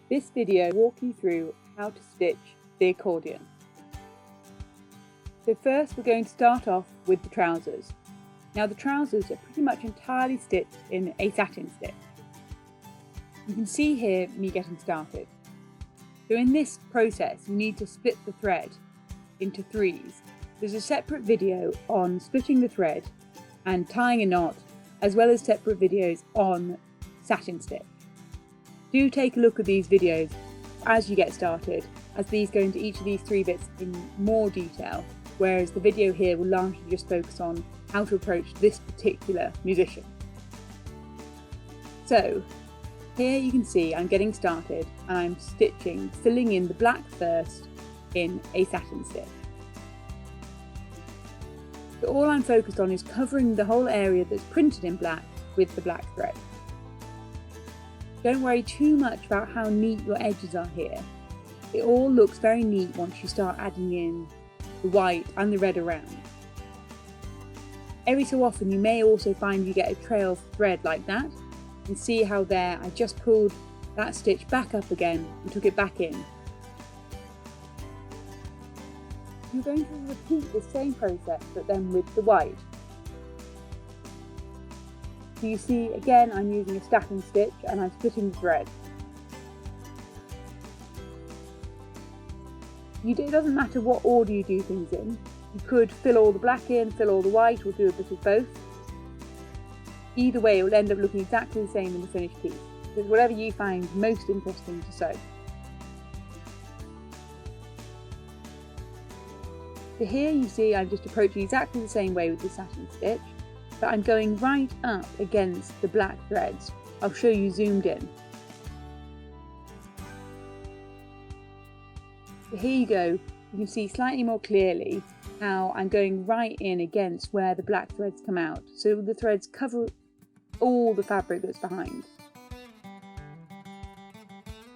This video will walk you through how to stitch the accordion. So first we're going to start off with the trousers. Now the trousers are pretty much entirely stitched in a satin stitch. You can see here me getting started. So in this process you need to split the thread into threes. There's a separate video on splitting the thread and tying a knot, as well as separate videos on satin stitch. Do take a look at these videos as you get started, as these go into each of these three bits in more detail, whereas the video here will largely just focus on how to approach this particular musician. So here you can see I'm getting started and I'm stitching, filling in the black first in a satin stitch. So all I'm focused on is covering the whole area that's printed in black with the black thread. Don't worry too much about how neat your edges are here. It all looks very neat once you start adding in the white and the red around. Every so often you may also find you get a trail of thread like that, and see how there I just pulled that stitch back up again and took it back in. You're going to repeat the same process but then with the white. So you see again I'm using a satin stitch and I'm splitting the thread. It doesn't matter what order you do things in. You could fill all the black in, fill all the white, or do a bit of both. Either way it will end up looking exactly the same in the finished piece. So it's whatever you find most interesting to sew. So here you see I'm just approaching exactly the same way with the satin stitch, but I'm going right up against the black threads. I'll show you zoomed in. So here you go, you can see slightly more clearly how I'm going right in against where the black threads come out, so the threads cover all the fabric that's behind.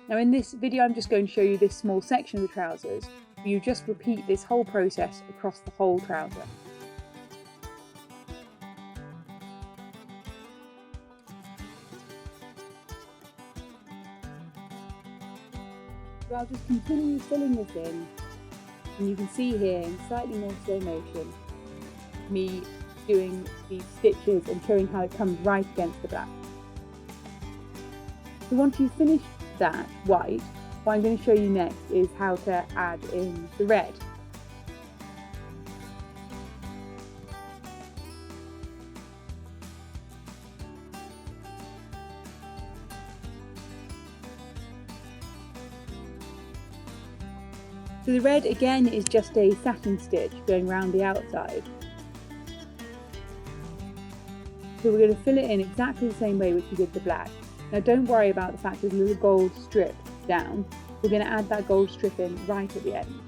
Now in this video I'm just going to show you this small section of the trousers. You just repeat this whole process across the whole trouser. So I'll just continue filling this in, and you can see here in slightly more slow motion me doing these stitches and showing how it comes right against the black. So once you've finished that white, what I'm going to show you next is how to add in the red. So the red again is just a satin stitch going around the outside. So we're going to fill it in exactly the same way which we did the black. Now don't worry about the fact there's a little gold strip down. We're going to add that gold strip in right at the end.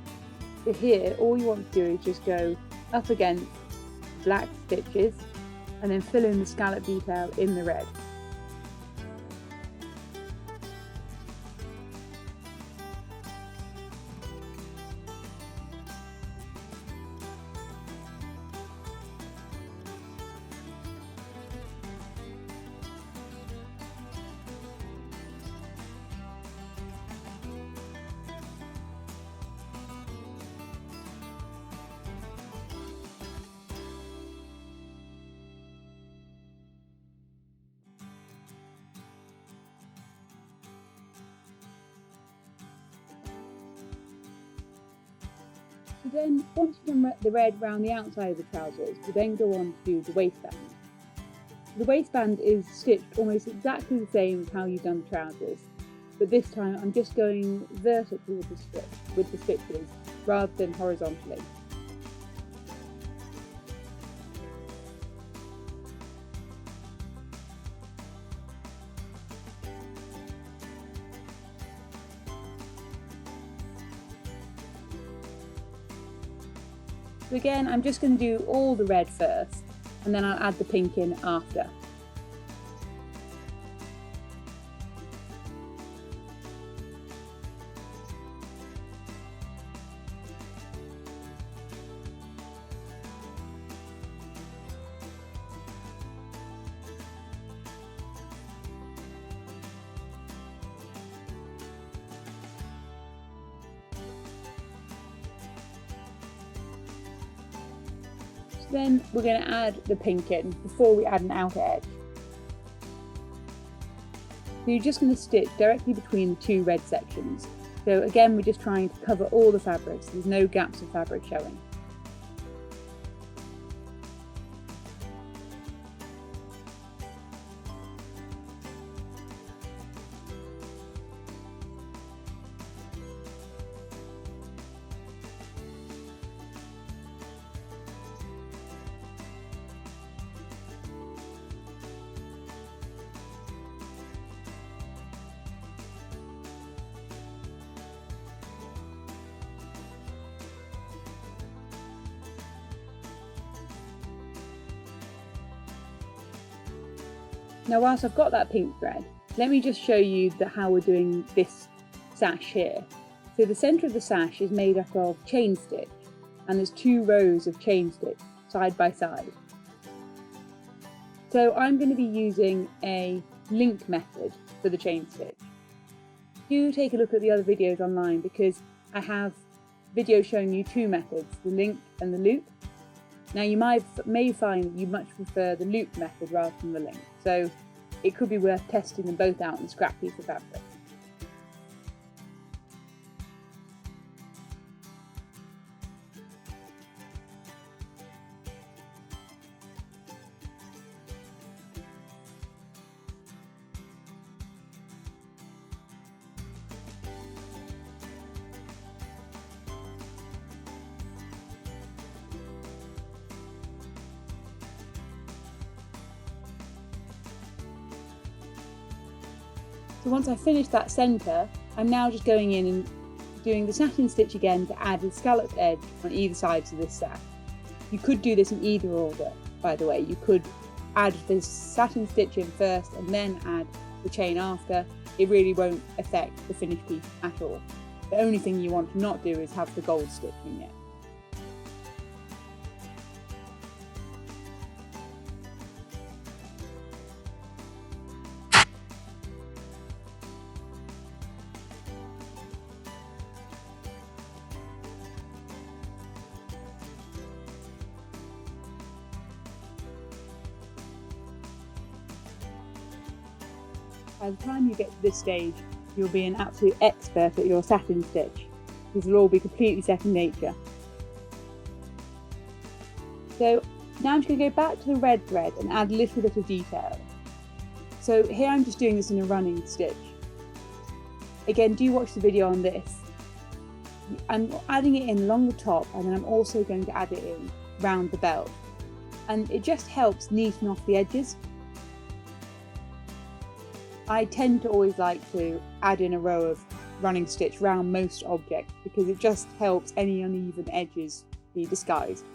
So here all you want to do is just go up against black stitches and then fill in the scallop detail in the red. So then, once you've done the red around the outside of the trousers, we then go on to do the waistband. The waistband is stitched almost exactly the same as how you've done the trousers, but this time I'm just going vertically with the stitches rather than horizontally. So again, I'm just going to do all the red first, and then I'll add the pink in after. Then we're going to add the pink in before we add an outer edge. So you're just going to stitch directly between the two red sections. So again, we're just trying to cover all the fabric, so there's no gaps of fabric showing. Now whilst I've got that pink thread, let me just show you how we're doing this sash here. So the centre of the sash is made up of chain stitch, and there's 2 rows of chain stitch side by side. So I'm going to be using a link method for the chain stitch. Do take a look at the other videos online, because I have videos showing you 2 methods, the link and the loop. Now you may find that you much prefer the loop method rather than the link, so it could be worth testing them both out on a scrap piece of fabric. So once I finish that centre, I'm now just going in and doing the satin stitch again to add a scalloped edge on either sides of this sash. You could do this in either order, by the way. You could add this satin stitch in first and then add the chain after. It really won't affect the finished piece at all. The only thing you want to not do is have the gold stitch in it. By the time you get to this stage, you'll be an absolute expert at your satin stitch. This will all be completely second nature. So now I'm just going to go back to the red thread and add a little bit of detail. So here I'm just doing this in a running stitch. Again, do watch the video on this. I'm adding it in along the top, and then I'm also going to add it in round the belt. And it just helps neaten off the edges. I tend to always like to add in a row of running stitch round most objects, because it just helps any uneven edges be disguised.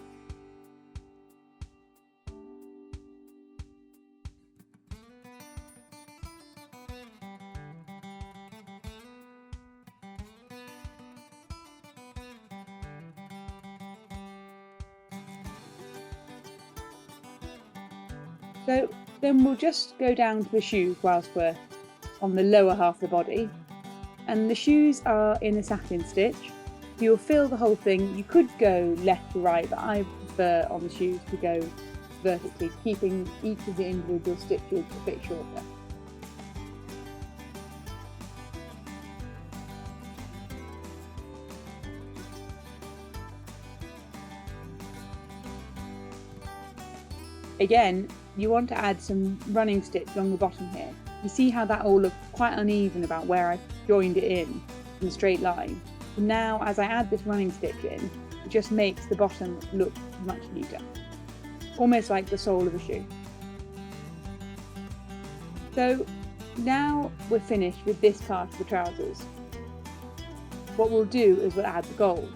So then we'll just go down to the shoes whilst we're on the lower half of the body. And the shoes are in a satin stitch. You'll fill the whole thing. You could go left to right, but I prefer on the shoes to go vertically, keeping each of the individual stitches a bit shorter. Again, you want to add some running stitch along the bottom here. You see how that all looks quite uneven about where I joined it in a straight line. And now as I add this running stitch in, it just makes the bottom look much neater. Almost like the sole of a shoe. So now we're finished with this part of the trousers. What we'll do is we'll add the gold.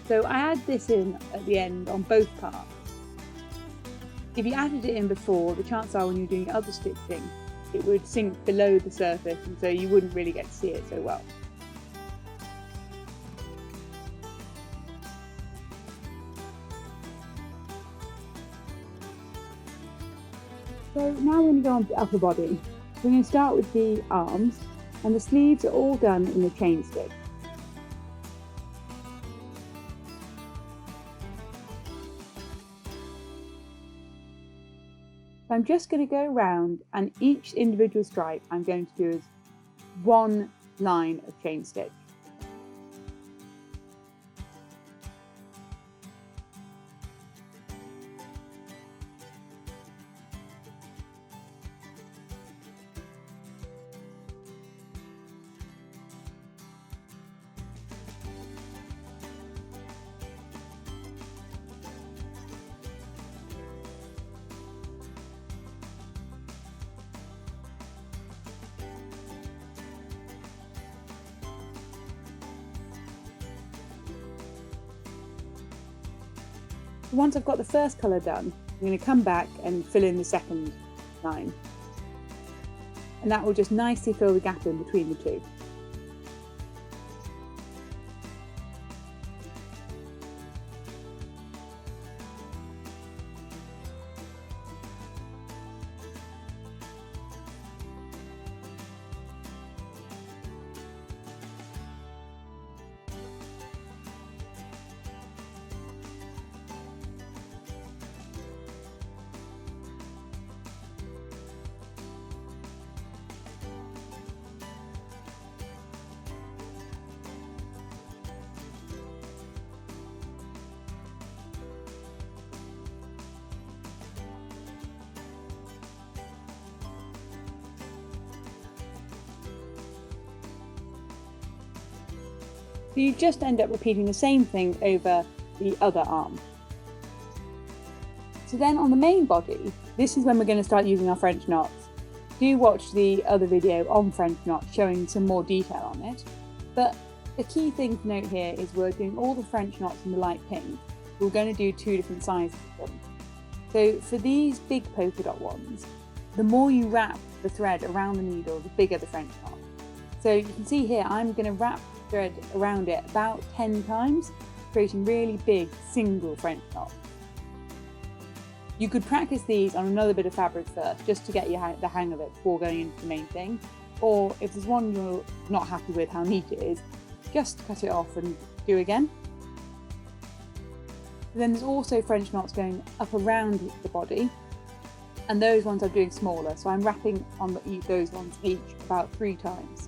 So I add this in at the end on both parts. If you added it in before, the chances are when you're doing other stitching, it would sink below the surface, and so you wouldn't really get to see it so well. So now we're going to go on to the upper body. We're going to start with the arms, and the sleeves are all done in a chain stitch. So I'm just going to go around, and each individual stripe I'm going to do is one line of chain stitch. Once I've got the first colour done, I'm going to come back and fill in the second line. And that will just nicely fill the gap in between the two. So you just end up repeating the same thing over the other arm. So then on the main body, this is when we're going to start using our French knots. Do watch the other video on French knots showing some more detail on it. But the key thing to note here is we're doing all the French knots in the light pink. We're going to do two different sizes of them. So for these big polka dot ones, the more you wrap the thread around the needle, the bigger the French knot. So you can see here, I'm going to wrap thread around it about 10 times, creating really big single French knots. You could practice these on another bit of fabric first, just to get the hang of it before going into the main thing. Or if there's one you're not happy with how neat it is, just cut it off and do again. Then there's also French knots going up around the body, and those ones I'm doing smaller, so I'm wrapping on those ones each about 3 times.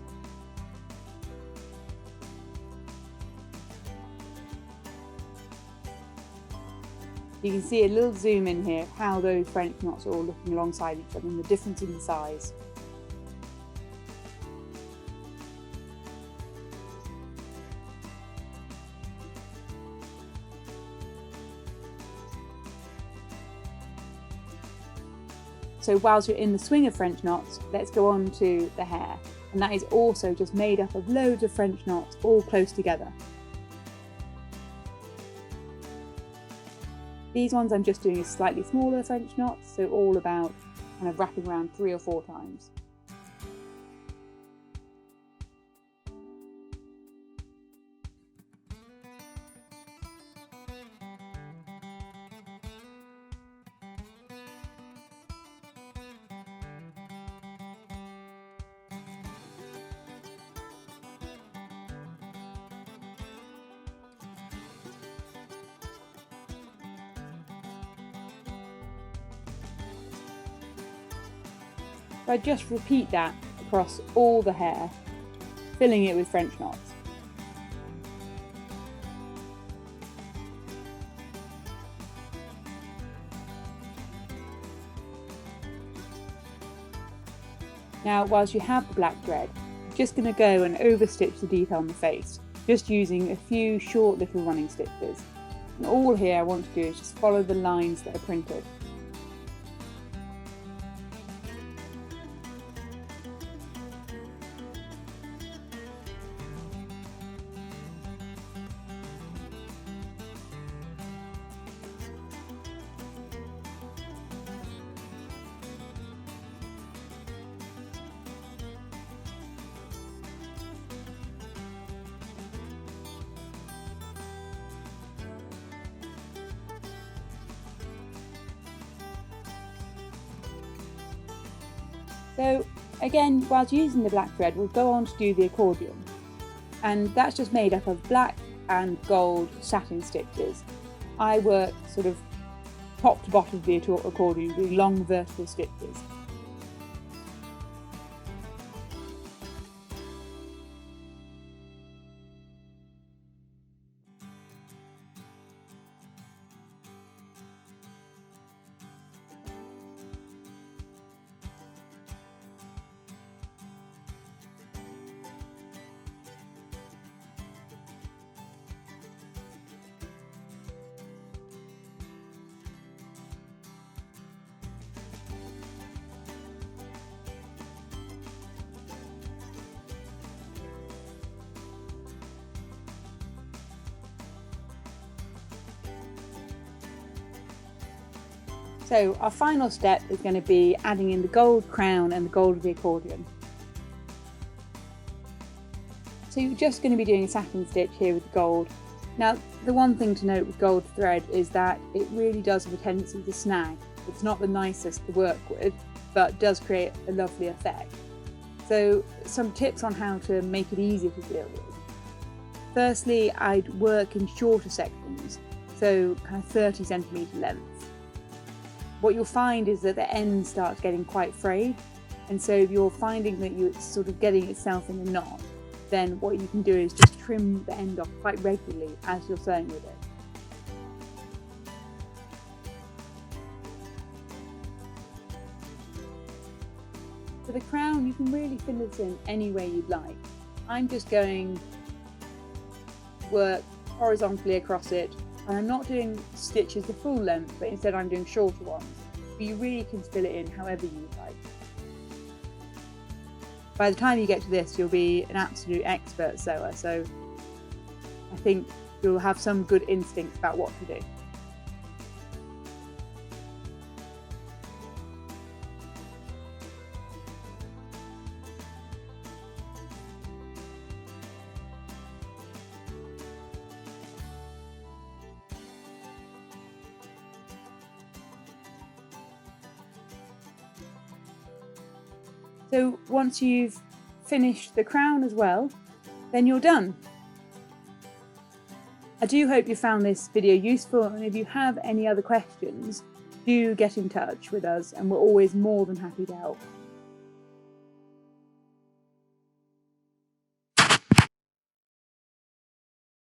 You can see a little zoom in here of how those French knots are all looking alongside each other and the difference in the size. So whilst you're in the swing of French knots, let's go on to the hair. And that is also just made up of loads of French knots all close together. These ones I'm just doing a slightly smaller French knots, so all about kind of wrapping around 3 or 4 times. So I just repeat that across all the hair, filling it with French knots. Now, whilst you have the black thread, I'm just going to go and overstitch the detail on the face, just using a few short little running stitches. And all here I want to do is just follow the lines that are printed. So again, whilst using the black thread, we'll go on to do the accordion. And that's just made up of black and gold satin stitches. I work sort of top to bottom of the accordion, doing long vertical stitches. So our final step is going to be adding in the gold crown and the gold of the accordion. So you're just going to be doing a satin stitch here with the gold. Now the one thing to note with gold thread is that it really does have a tendency to snag. It's not the nicest to work with, but does create a lovely effect. So some tips on how to make it easier to deal with. Firstly, I'd work in shorter sections, so kind of 30 centimetre lengths. What you'll find is that the end starts getting quite frayed, and so if you're finding that it's sort of getting itself in a knot, then what you can do is just trim the end off quite regularly as you're sewing with it. For the crown, you can really fill this in any way you'd like. I'm just going to work horizontally across it, and I'm not doing stitches the full length, but instead I'm doing shorter ones. But you really can fill it in however you like. By the time you get to this, you'll be an absolute expert sewer, so I think you'll have some good instincts about what to do. So once you've finished the crown as well, then you're done. I do hope you found this video useful, and if you have any other questions, do get in touch with us and we're always more than happy to help.